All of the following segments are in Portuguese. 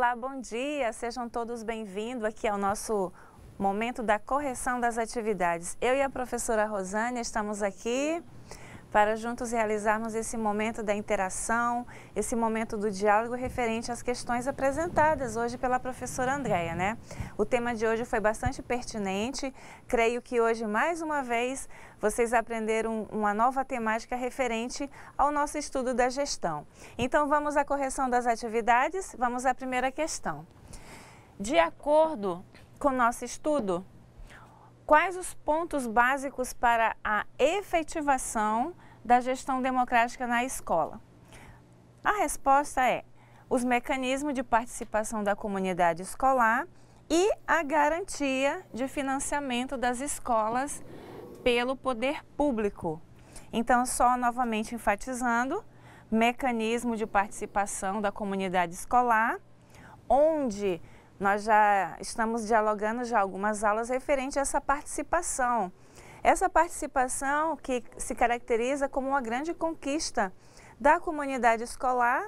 Olá, bom dia, sejam todos bem-vindos aqui ao nosso momento da correção das atividades. Eu e a professora Rosânia estamos aqui para juntos realizarmos esse momento da interação, esse momento do diálogo referente às questões apresentadas hoje pela professora Andréia, né? O tema de hoje foi bastante pertinente, creio que hoje, mais uma vez, vocês aprenderam uma nova temática referente ao nosso estudo da gestão. Então, vamos à correção das atividades, vamos à primeira questão. De acordo com o nosso estudo, quais os pontos básicos para a efetivação da gestão democrática na escola? A resposta é os mecanismos de participação da comunidade escolar e a garantia de financiamento das escolas pelo poder público. Então, só novamente enfatizando, mecanismo de participação da comunidade escolar, onde nós já estamos dialogando já algumas aulas referente a essa participação. Essa participação que se caracteriza como uma grande conquista da comunidade escolar,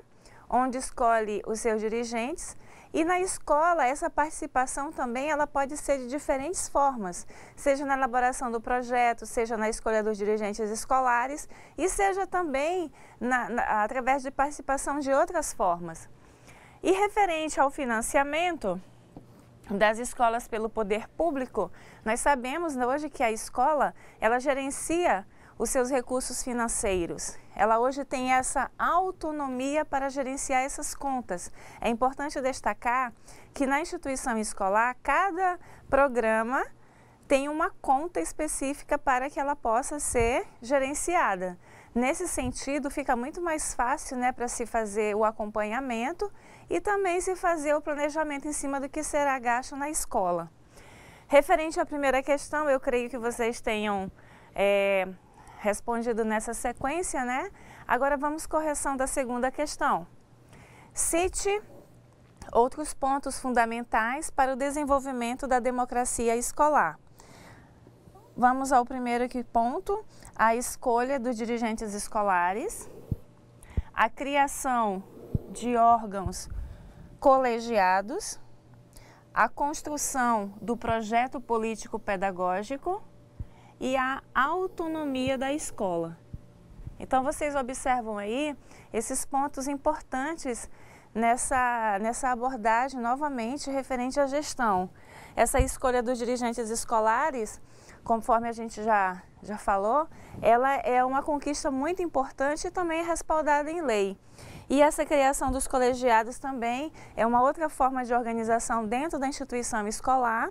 onde escolhe os seus dirigentes. E na escola, essa participação também ela pode ser de diferentes formas, seja na elaboração do projeto, seja na escolha dos dirigentes escolares e seja também através de participação de outras formas. E referente ao financiamento das escolas pelo poder público, nós sabemos hoje que a escola, ela gerencia os seus recursos financeiros. Ela hoje tem essa autonomia para gerenciar essas contas. É importante destacar que na instituição escolar, cada programa tem uma conta específica para que ela possa ser gerenciada. Nesse sentido, fica muito mais fácil, né, para se fazer o acompanhamento e também se fazer o planejamento em cima do que será gasto na escola. Referente à primeira questão, eu creio que vocês tenham respondido nessa sequência, né? Agora vamos correção da segunda questão. Cite outros pontos fundamentais para o desenvolvimento da democracia escolar. Vamos ao primeiro ponto, a escolha dos dirigentes escolares, a criação de órgãos colegiados, a construção do projeto político-pedagógico e a autonomia da escola. Então, vocês observam aí esses pontos importantes nessa abordagem, novamente, referente à gestão. Essa escolha dos dirigentes escolares, conforme a gente já falou, ela é uma conquista muito importante e também é respaldada em lei. E essa criação dos colegiados também é uma outra forma de organização dentro da instituição escolar.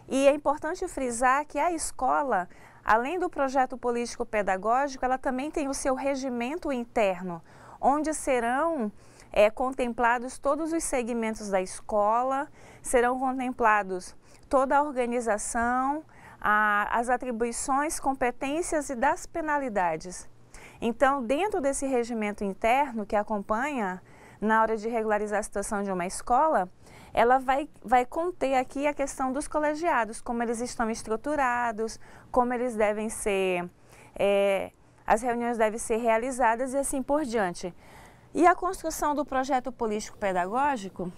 E é importante frisar que a escola, além do projeto político-pedagógico, ela também tem o seu regimento interno, onde serão contemplados todos os segmentos da escola, serão contemplados toda a organização, as atribuições, competências e das penalidades. Então, dentro desse regimento interno que acompanha na hora de regularizar a situação de uma escola, ela vai conter aqui a questão dos colegiados, como eles estão estruturados, como eles devem ser, as reuniões devem ser realizadas e assim por diante. E a construção do projeto político-pedagógico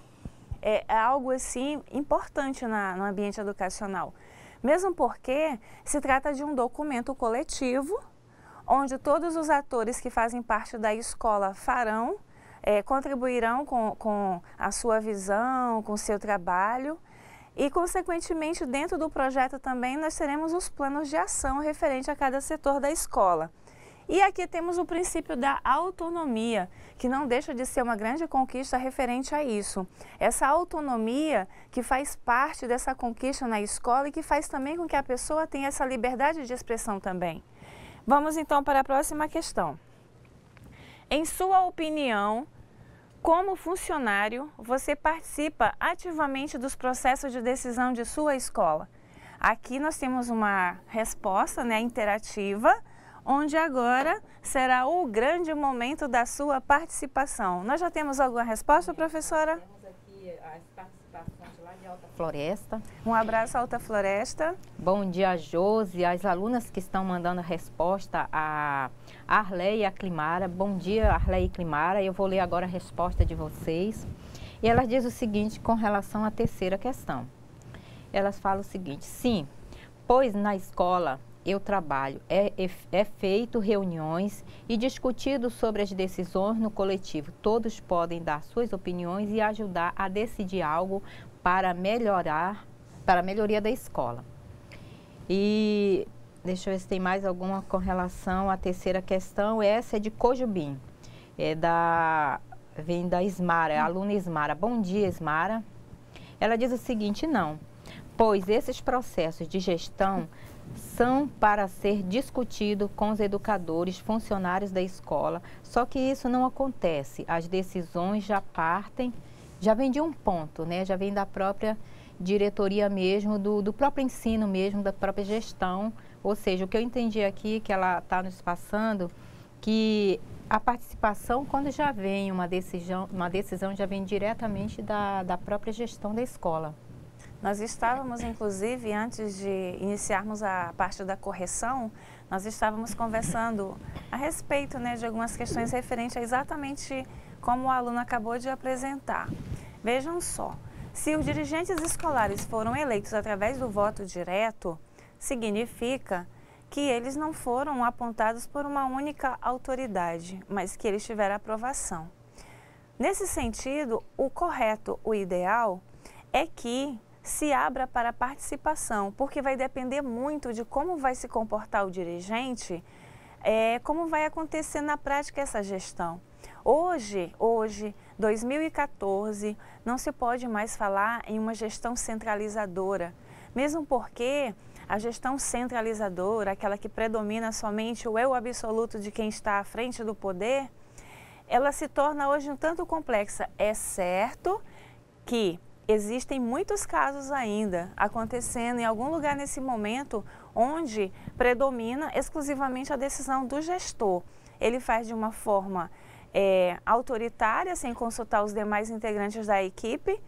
é algo assim importante no ambiente educacional, mesmo porque se trata de um documento coletivo, onde todos os atores que fazem parte da escola contribuirão com a sua visão, com o seu trabalho e, consequentemente, dentro do projeto também nós teremos os planos de ação referente a cada setor da escola. E aqui temos o princípio da autonomia, que não deixa de ser uma grande conquista referente a isso. Essa autonomia que faz parte dessa conquista na escola e que faz também com que a pessoa tenha essa liberdade de expressão também. Vamos então para a próxima questão. Em sua opinião, como funcionário, você participa ativamente dos processos de decisão de sua escola? Aqui nós temos uma resposta, né, interativa, onde agora será o grande momento da sua participação. Nós já temos alguma resposta, professora? Temos aqui as participações lá de Alta Floresta. Um abraço, Alta Floresta. Bom dia, Josi, as alunas que estão mandando a resposta, a Arley e a Climara. Bom dia, Arley e Climara. Eu vou ler agora a resposta de vocês. E ela diz o seguinte com relação à terceira questão. Elas falam o seguinte: sim, pois na escola eu trabalho, é feito reuniões e discutido sobre as decisões no coletivo. Todos podem dar suas opiniões e ajudar a decidir algo para para a melhoria da escola. E deixa eu ver se tem mais alguma com relação à terceira questão. Essa é de Cojubim, vem da Ismara, a aluna Ismara. Bom dia, Ismara. Ela diz o seguinte: não, pois esses processos de gestão são para ser discutido com os educadores, funcionários da escola, só que isso não acontece. As decisões já vem de um ponto, né? Já vem da própria diretoria mesmo, do próprio ensino mesmo, da própria gestão. Ou seja, o que eu entendi aqui, que ela está nos passando, que a participação, quando já vem uma decisão já vem diretamente da própria gestão da escola. Nós estávamos, inclusive, antes de iniciarmos a parte da correção, nós estávamos conversando a respeito, né, de algumas questões referentes a exatamente como o aluno acabou de apresentar. Vejam só, se os dirigentes escolares foram eleitos através do voto direto, significa que eles não foram apontados por uma única autoridade, mas que eles tiveram aprovação. Nesse sentido, o correto, o ideal, é que se abra para a participação, porque vai depender muito de como vai se comportar o dirigente, como vai acontecer na prática essa gestão. Hoje, 2014, não se pode mais falar em uma gestão centralizadora, mesmo porque a gestão centralizadora, aquela que predomina somente o eu absoluto de quem está à frente do poder, ela se torna hoje um tanto complexa. É certo que existem muitos casos ainda acontecendo em algum lugar nesse momento onde predomina exclusivamente a decisão do gestor. Ele faz de uma forma autoritária, sem consultar os demais integrantes da equipe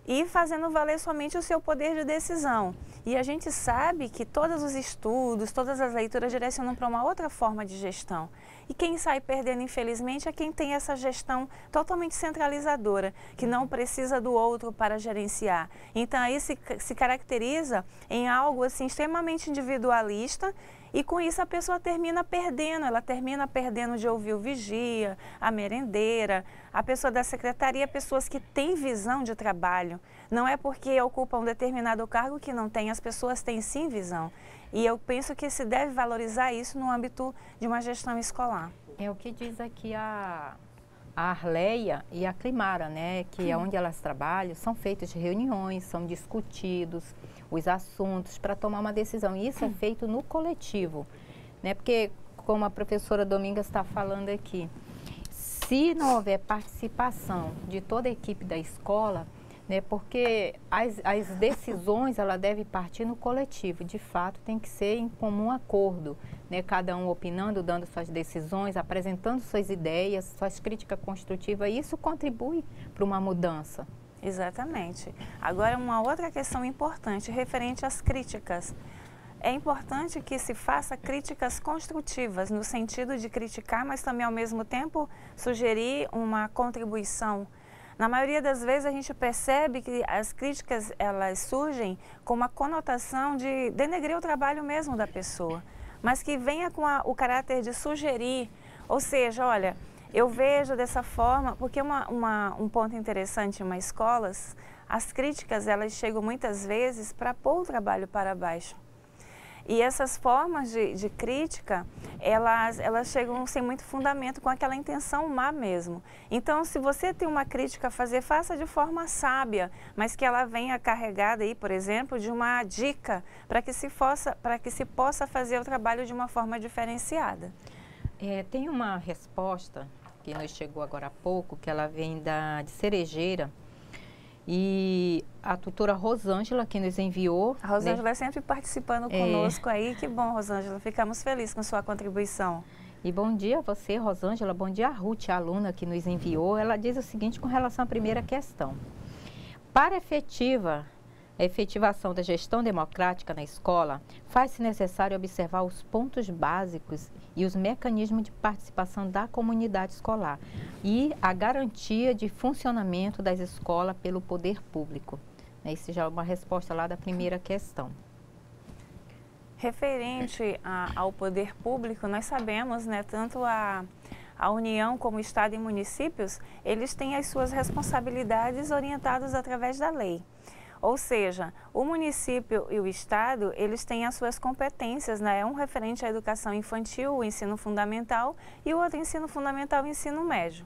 e fazendo valer somente o seu poder de decisão. E a gente sabe que todos os estudos, todas as leituras direcionam para uma outra forma de gestão. E quem sai perdendo, infelizmente, é quem tem essa gestão totalmente centralizadora, que não precisa do outro para gerenciar. Então, aí se caracteriza em algo assim, extremamente individualista, e com isso a pessoa termina perdendo, ela termina perdendo de ouvir o vigia, a merendeira, a pessoa da secretaria, pessoas que têm visão de trabalho. Não é porque ocupam um determinado cargo que não tem, as pessoas têm sim visão. E eu penso que se deve valorizar isso no âmbito de uma gestão escolar. É o que diz aqui a Arleia e a Climara, né? Que é onde elas trabalham, são feitas reuniões, são discutidos os assuntos para tomar uma decisão. E isso é feito no coletivo, né? Porque, como a professora Domingas está falando aqui, se não houver participação de toda a equipe da escola, né, porque as decisões ela deve partir no coletivo, de fato tem que ser em comum acordo, né, cada um opinando, dando suas decisões, apresentando suas ideias, suas críticas construtivas, e isso contribui para uma mudança. Exatamente. Agora, uma outra questão importante referente às críticas. É importante que se faça críticas construtivas, no sentido de criticar, mas também ao mesmo tempo sugerir uma contribuição. Na maioria das vezes a gente percebe que as críticas elas surgem com uma conotação de denegrir o trabalho mesmo da pessoa, mas que venha com o caráter de sugerir, ou seja, olha, eu vejo dessa forma, porque um ponto interessante em uma escola, as críticas elas chegam muitas vezes para pôr o trabalho para baixo. E essas formas de crítica, elas chegam sem muito fundamento, com aquela intenção má mesmo. Então, se você tem uma crítica a fazer, faça de forma sábia, mas que ela venha carregada aí, por exemplo, de uma dica para que se possa fazer o trabalho de uma forma diferenciada. Tem uma resposta que nos chegou agora há pouco, que ela vem de Cerejeira. E a tutora Rosângela que nos enviou. A Rosângela vai sempre participando conosco aí. Que bom, Rosângela. Ficamos felizes com sua contribuição. E bom dia a você, Rosângela. Bom dia a Ruth, a aluna que nos enviou. Ela diz o seguinte com relação à primeira questão. Para efetiva a efetivação da gestão democrática na escola, faz-se necessário observar os pontos básicos e os mecanismos de participação da comunidade escolar e a garantia de funcionamento das escolas pelo poder público. Isso já é uma resposta lá da primeira questão. Referente ao poder público, nós sabemos, né, tanto a União como o Estado e municípios, eles têm as suas responsabilidades orientadas através da lei. Ou seja, o município e o Estado, eles têm as suas competências, né? Um referente à educação infantil, o ensino fundamental, e o outro ensino fundamental e ensino médio.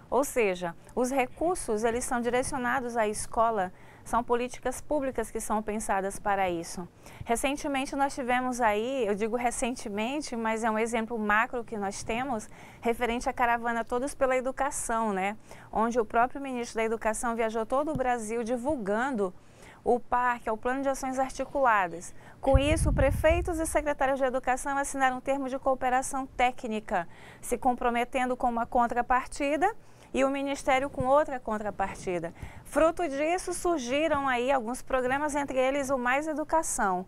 Ou seja, os recursos, eles são direcionados à escola, são políticas públicas que são pensadas para isso. Recentemente nós tivemos aí, eu digo recentemente, mas é um exemplo macro que nós temos, referente à caravana Todos pela Educação, né? Onde o próprio ministro da Educação viajou todo o Brasil divulgando o PAR, que é o Plano de Ações Articuladas. Com isso, prefeitos e secretários de Educação assinaram um termo de cooperação técnica, se comprometendo com uma contrapartida e o Ministério com outra contrapartida. Fruto disso, surgiram aí alguns programas, entre eles o Mais Educação.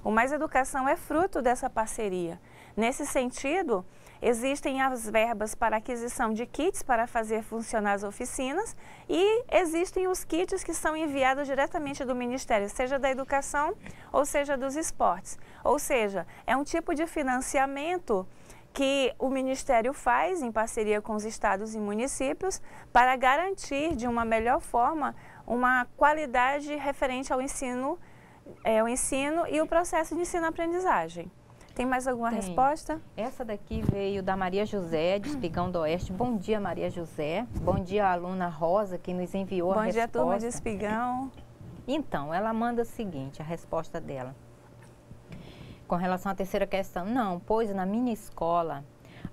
O Mais Educação é fruto dessa parceria. Nesse sentido, existem as verbas para aquisição de kits para fazer funcionar as oficinas e existem os kits que são enviados diretamente do Ministério, seja da Educação ou seja dos Esportes. Ou seja, é um tipo de financiamento que o Ministério faz em parceria com os estados e municípios para garantir de uma melhor forma uma qualidade referente ao ensino, o ensino e o processo de ensino-aprendizagem. Tem mais alguma resposta? Essa daqui veio da Maria José, de Espigão do Oeste. Bom dia, Maria José. Bom dia, a aluna Rosa, que nos enviou a resposta. Bom dia, turma de Espigão. Então, ela manda o seguinte, a resposta dela. Com relação à terceira questão, não, pois na minha escola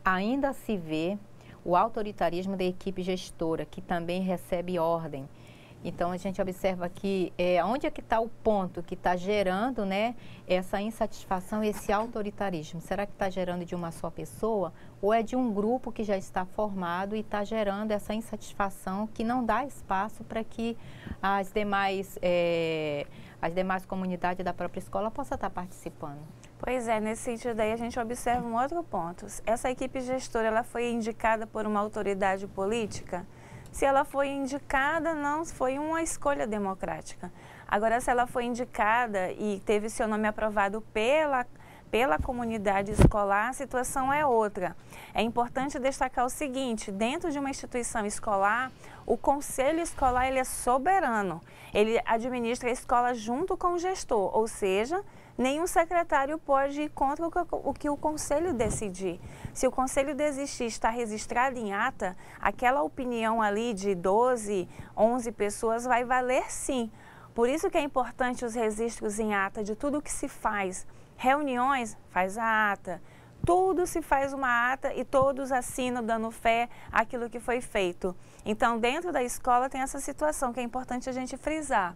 ainda se vê o autoritarismo da equipe gestora, que também recebe ordem. Então, a gente observa aqui onde é que está o ponto que está gerando, né, essa insatisfação, esse autoritarismo. Será que está gerando de uma só pessoa ou é de um grupo que já está formado e está gerando essa insatisfação que não dá espaço para que as demais comunidades da própria escola possam estar participando? Pois é, nesse sentido aí a gente observa um outro ponto. Essa equipe gestora, ela foi indicada por uma autoridade política? Se ela foi indicada, não foi uma escolha democrática. Agora, se ela foi indicada e teve seu nome aprovado pela comunidade escolar, a situação é outra. É importante destacar o seguinte, dentro de uma instituição escolar, o conselho escolar ele é soberano. Ele administra a escola junto com o gestor, ou seja, nenhum secretário pode ir contra o que o conselho decidir. Se o conselho desistir, está registrado em ata, aquela opinião ali de 12, 11 pessoas vai valer sim. Por isso que é importante os registros em ata de tudo que se faz. Reuniões, faz a ata. Tudo se faz uma ata e todos assinam dando fé àquilo que foi feito. Então, dentro da escola tem essa situação que é importante a gente frisar.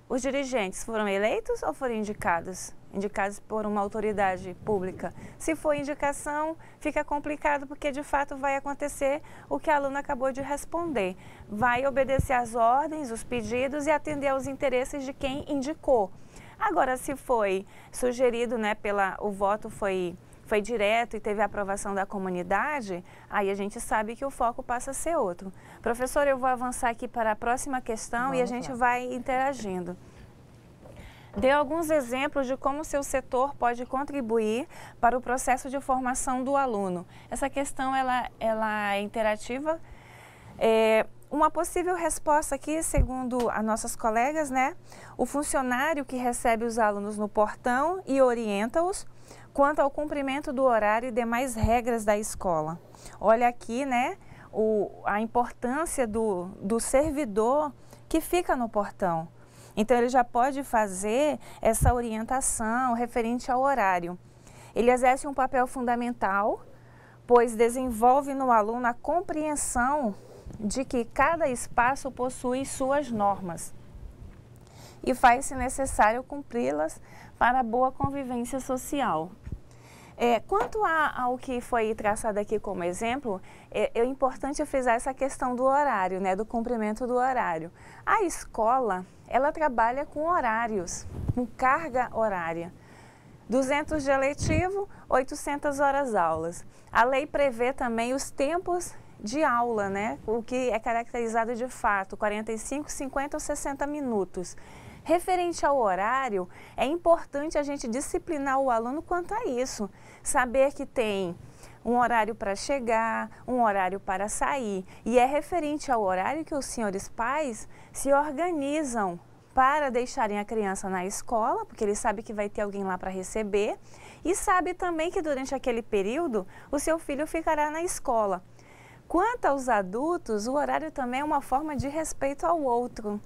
Os dirigentes foram eleitos ou foram indicados? Indicados por uma autoridade pública. Se for indicação, fica complicado porque de fato vai acontecer o que a aluna acabou de responder. Vai obedecer às ordens, os pedidos e atender aos interesses de quem indicou. Agora, se foi sugerido, né, o voto foi direto e teve a aprovação da comunidade, aí a gente sabe que o foco passa a ser outro. Professor, eu vou avançar aqui para a próxima questão e a gente vai interagindo. Dê alguns exemplos de como o seu setor pode contribuir para o processo de formação do aluno. Essa questão ela é interativa. Uma possível resposta aqui, segundo as nossas colegas, né? O funcionário que recebe os alunos no portão e orienta-os quanto ao cumprimento do horário e demais regras da escola. Olha aqui, né, a importância do servidor que fica no portão. Então, ele já pode fazer essa orientação referente ao horário. Ele exerce um papel fundamental, pois desenvolve no aluno a compreensão de que cada espaço possui suas normas e faz-se necessário cumpri-las para a boa convivência social. Quanto ao que foi traçado aqui como exemplo, é importante frisar essa questão do horário, né, do cumprimento do horário. A escola, ela trabalha com horários, com carga horária. 200 de letivo, 800 horas aulas. A lei prevê também os tempos de aula, né, o que é caracterizado de fato, 45, 50 ou 60 minutos. Referente ao horário, é importante a gente disciplinar o aluno quanto a isso. Saber que tem um horário para chegar, um horário para sair. E é referente ao horário que os senhores pais se organizam para deixarem a criança na escola, porque ele sabe que vai ter alguém lá para receber. E sabe também que durante aquele período o seu filho ficará na escola. Quanto aos adultos, o horário também é uma forma de respeito ao outro.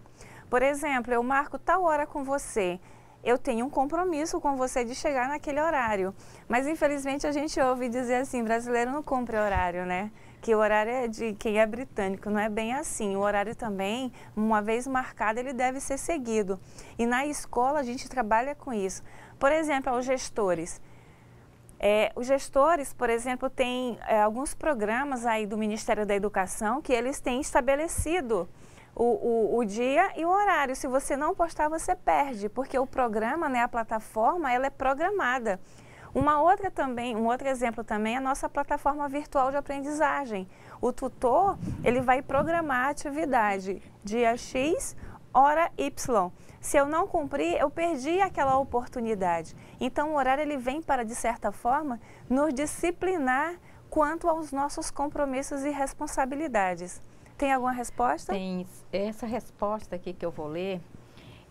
Por exemplo, eu marco tal hora com você, eu tenho um compromisso com você de chegar naquele horário. Mas infelizmente a gente ouve dizer assim, brasileiro não cumpre horário, né? Que o horário é de quem é britânico, não é bem assim. O horário também, uma vez marcado, ele deve ser seguido. E na escola a gente trabalha com isso. Por exemplo, aos gestores. Os gestores, por exemplo, têm alguns programas aí do Ministério da Educação que eles têm estabelecido o dia e o horário. Se você não postar, você perde, porque o programa, né, a plataforma, ela é programada. Um outro exemplo também é a nossa plataforma virtual de aprendizagem. O tutor, ele vai programar a atividade dia X, hora Y. Se eu não cumprir, eu perdi aquela oportunidade. Então, o horário ele vem para, de certa forma, nos disciplinar quanto aos nossos compromissos e responsabilidades. Tem alguma resposta? Tem. Essa resposta aqui que eu vou ler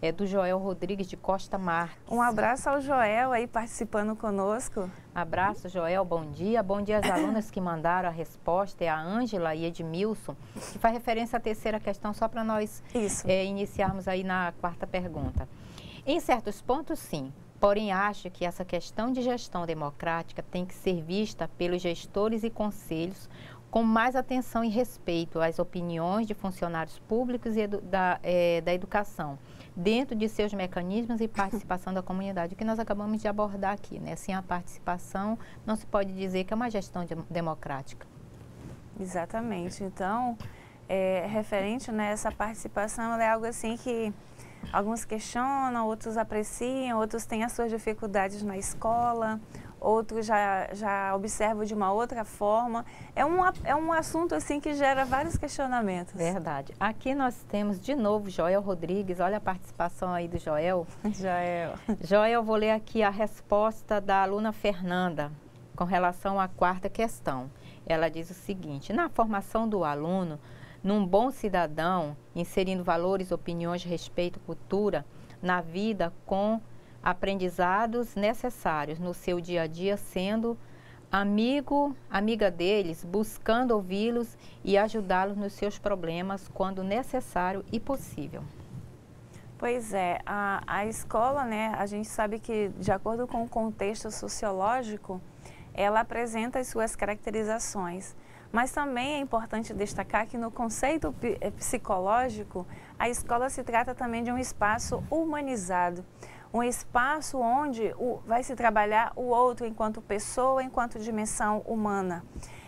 é do Joel Rodrigues de Costa Marques. Um abraço ao Joel aí participando conosco. Abraço, Joel, bom dia. Bom dia às alunas que mandaram a resposta, é a Ângela e Edmilson, que faz referência à terceira questão, só para nós iniciarmos aí na quarta pergunta. Em certos pontos, sim. Porém, acho que essa questão de gestão democrática tem que ser vista pelos gestores e conselhos com mais atenção e respeito às opiniões de funcionários públicos e da educação, dentro de seus mecanismos e participação da comunidade, o que nós acabamos de abordar aqui, né? Sem a participação, não se pode dizer que é uma gestão democrática. Exatamente. Então, referente nessa participação, ela é algo assim que alguns questionam, outros apreciam, outros têm as suas dificuldades na escola, outros já observam de uma outra forma. É um assunto assim que gera vários questionamentos. Verdade. Aqui nós temos de novo Joel Rodrigues, olha a participação aí do Joel. Joel, vou ler aqui a resposta da aluna Fernanda com relação à quarta questão. Ela diz o seguinte: na formação do aluno, num bom cidadão, inserindo valores, opiniões, respeito, cultura na vida com aprendizados necessários no seu dia a dia, sendo amiga deles, buscando ouvi-los e ajudá-los nos seus problemas quando necessário e possível. Pois é, a escola, né, a gente sabe que, de acordo com o contexto sociológico, ela apresenta as suas caracterizações. Mas também é importante destacar que no conceito psicológico, a escola se trata também de um espaço humanizado. Um espaço onde vai se trabalhar o outro enquanto pessoa, enquanto dimensão humana.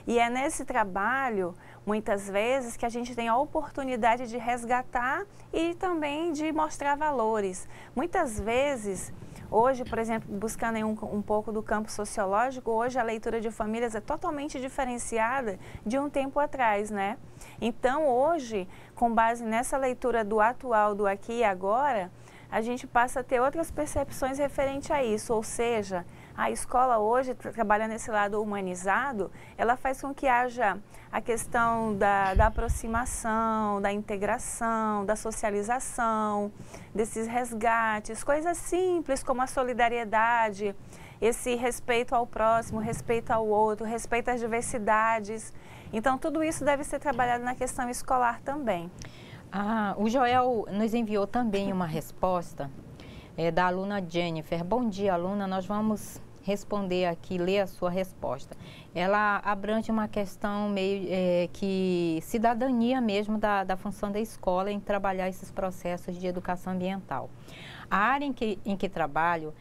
E é nesse trabalho, muitas vezes, que a gente tem a oportunidade de resgatar e também de mostrar valores. Muitas vezes, hoje, por exemplo, buscando um pouco do campo sociológico, hoje a leitura de famílias é totalmente diferenciada de um tempo atrás, né? Então, hoje, com base nessa leitura do atual, do aqui e agora, a gente passa a ter outras percepções referente a isso, ou seja, a escola hoje, trabalhando nesse lado humanizado, ela faz com que haja a questão da aproximação, da integração, da socialização, desses resgates, coisas simples como a solidariedade, esse respeito ao próximo, respeito ao outro, respeito às diversidades. Então, tudo isso deve ser trabalhado na questão escolar também. O Joel nos enviou também uma resposta da aluna Jennifer. Bom dia, aluna. Nós vamos responder aqui, ler a sua resposta. Ela abrange uma questão meio que cidadania mesmo da função da escola em trabalhar esses processos de educação ambiental. A área em que trabalho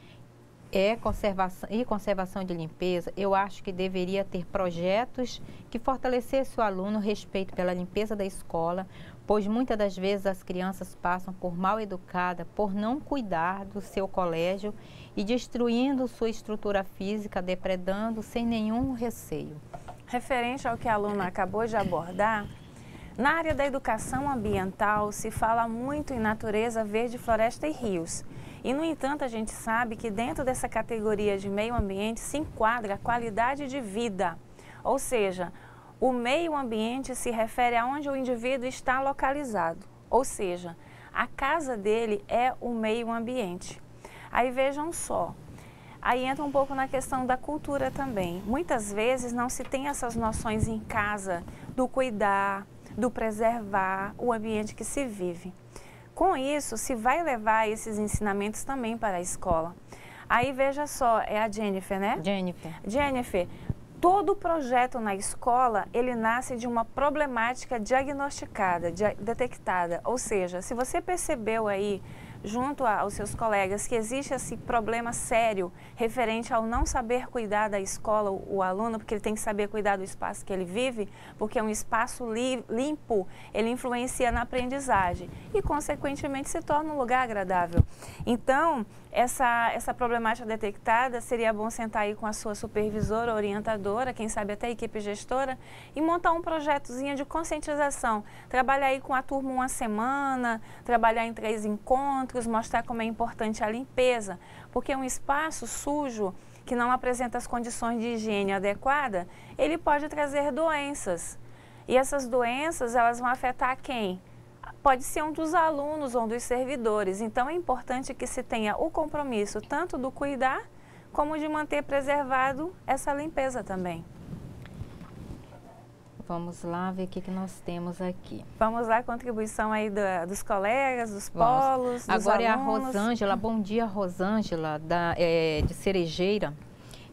conservação de limpeza, eu acho que deveria ter projetos que fortalecessem o aluno respeito pela limpeza da escola, pois muitas das vezes as crianças passam por mal educada, por não cuidar do seu colégio e destruindo sua estrutura física, depredando sem nenhum receio. Referente ao que a aluna acabou de abordar, na área da educação ambiental se fala muito em natureza, verde, floresta e rios. E, no entanto, a gente sabe que dentro dessa categoria de meio ambiente se enquadra a qualidade de vida. Ou seja, o meio ambiente se refere a onde o indivíduo está localizado. Ou seja, a casa dele é o meio ambiente. Aí vejam só, aí entra um pouco na questão da cultura também. Muitas vezes não se tem essas noções em casa do cuidar, do preservar o ambiente que se vive. Com isso, se vai levar esses ensinamentos também para a escola. Aí veja só, é a Jennifer, né? Jennifer, todo projeto na escola, ele nasce de uma problemática diagnosticada, detectada. Ou seja, se você percebeu aí, junto aos seus colegas, que existe esse problema sério referente ao não saber cuidar da escola, o aluno, porque ele tem que saber cuidar do espaço que ele vive, porque um espaço limpo, ele influencia na aprendizagem e, consequentemente, se torna um lugar agradável. Então, essa problemática detectada, seria bom sentar aí com a sua supervisora, orientadora, quem sabe até a equipe gestora, e montar um projetozinho de conscientização. Trabalhar aí com a turma uma semana, trabalhar em 3 encontros, mostrar como é importante a limpeza, porque um espaço sujo, que não apresenta as condições de higiene adequada, ele pode trazer doenças. E essas doenças, elas vão afetar quem? Pode ser um dos alunos ou um dos servidores. Então, é importante que se tenha o compromisso tanto do cuidar, como de manter preservado essa limpeza também. Vamos lá ver o que nós temos aqui. Vamos lá, contribuição aí dos colegas, dos polos, dos Agora alunos. É a Rosângela. Bom dia, Rosângela, de Cerejeira.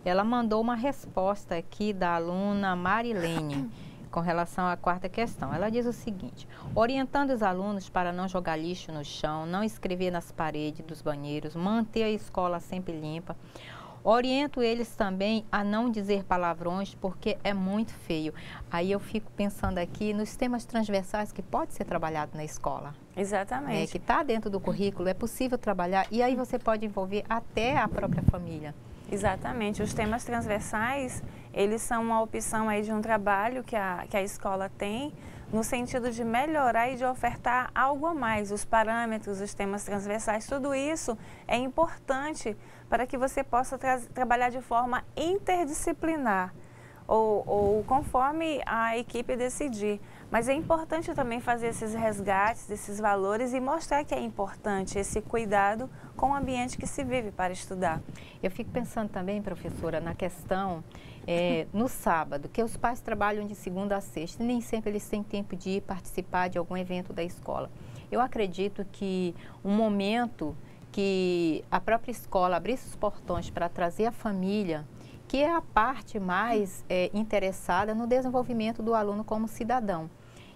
Ela mandou uma resposta aqui da aluna Marilene com relação à 4ª questão. Ela diz o seguinte: orientando os alunos para não jogar lixo no chão, não escrever nas paredes dos banheiros, manter a escola sempre limpa. Oriento eles também a não dizer palavrões, porque é muito feio. Aí eu fico pensando aqui nos temas transversais que pode ser trabalhado na escola. Exatamente. Que está dentro do currículo, é possível trabalhar, e aí você pode envolver até a própria família. Exatamente. Os temas transversais, eles são uma opção aí de um trabalho que a escola tem, no sentido de melhorar e de ofertar algo a mais. Os parâmetros, os temas transversais, tudo isso é importante para que você possa trabalhar de forma interdisciplinar, ou conforme a equipe decidir. Mas é importante também fazer esses resgates, esses valores, e mostrar que é importante esse cuidado com o ambiente que se vive para estudar. Eu fico pensando também, professora, na questão no sábado, que os pais trabalham de segunda a sexta, e nem sempre eles têm tempo de ir participar de algum evento da escola. Eu acredito que um momento que a própria escola abrisse os portões para trazer a família, que é a parte mais interessada no desenvolvimento do aluno como cidadão.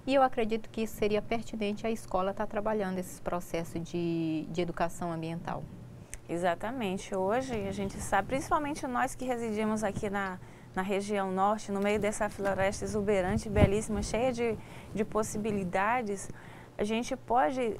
E eu acredito que isso seria pertinente a escola estar trabalhando esses processos de educação ambiental. Exatamente. Hoje a gente sabe, principalmente nós que residimos aqui na região norte, no meio dessa floresta exuberante, belíssima, cheia de possibilidades, a gente pode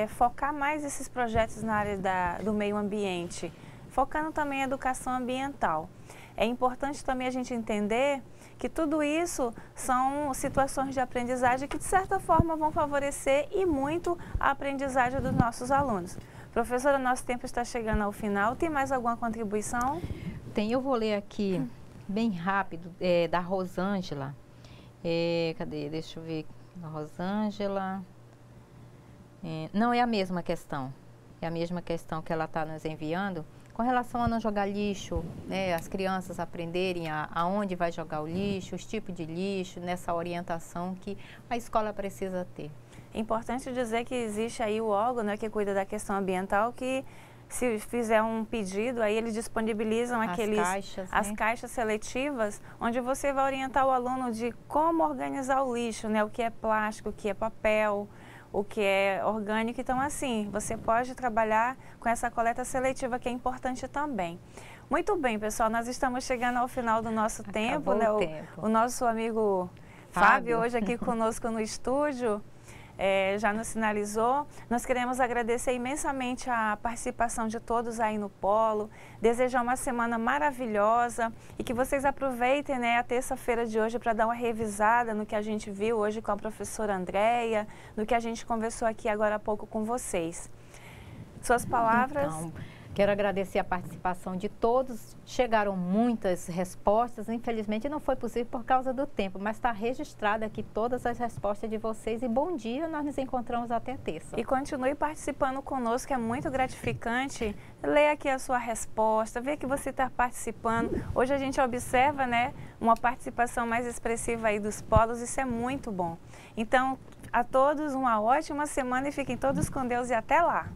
focar mais esses projetos na área do meio ambiente, focando também em educação ambiental. É importante também a gente entender que tudo isso são situações de aprendizagem que, de certa forma, vão favorecer e muito a aprendizagem dos nossos alunos. Professora, nosso tempo está chegando ao final. Tem mais alguma contribuição? Tem, eu vou ler aqui bem rápido, da Rosângela. Cadê? Deixa eu ver. A Rosângela. Não é a mesma questão. É a mesma questão que ela está nos enviando. Com relação a não jogar lixo, as crianças aprenderem aonde vai jogar o lixo, os tipos de lixo, nessa orientação que a escola precisa ter. É importante dizer que existe aí o órgão, que cuida da questão ambiental, que se fizer um pedido, aí eles disponibilizam as caixas seletivas, onde você vai orientar o aluno de como organizar o lixo, o que é plástico, o que é papel, o que é orgânico. Então, assim, você pode trabalhar com essa coleta seletiva, que é importante também. Muito bem, pessoal, nós estamos chegando ao final do nosso tempo, né? O nosso amigo Fábio, hoje aqui conosco no estúdio, já nos sinalizou. Nós queremos agradecer imensamente a participação de todos aí no Polo, desejar uma semana maravilhosa e que vocês aproveitem, né, a terça-feira de hoje para dar uma revisada no que a gente viu hoje com a professora Andréia, no que a gente conversou aqui agora há pouco com vocês. Suas palavras? Então, quero agradecer a participação de todos. Chegaram muitas respostas, infelizmente não foi possível por causa do tempo, mas está registrada aqui todas as respostas de vocês e bom dia, nós nos encontramos até terça. E continue participando conosco, é muito gratificante. Leia aqui a sua resposta, vê que você está participando. Hoje a gente observa, né, uma participação mais expressiva aí dos polos, isso é muito bom. Então, a todos uma ótima semana e fiquem todos com Deus e até lá.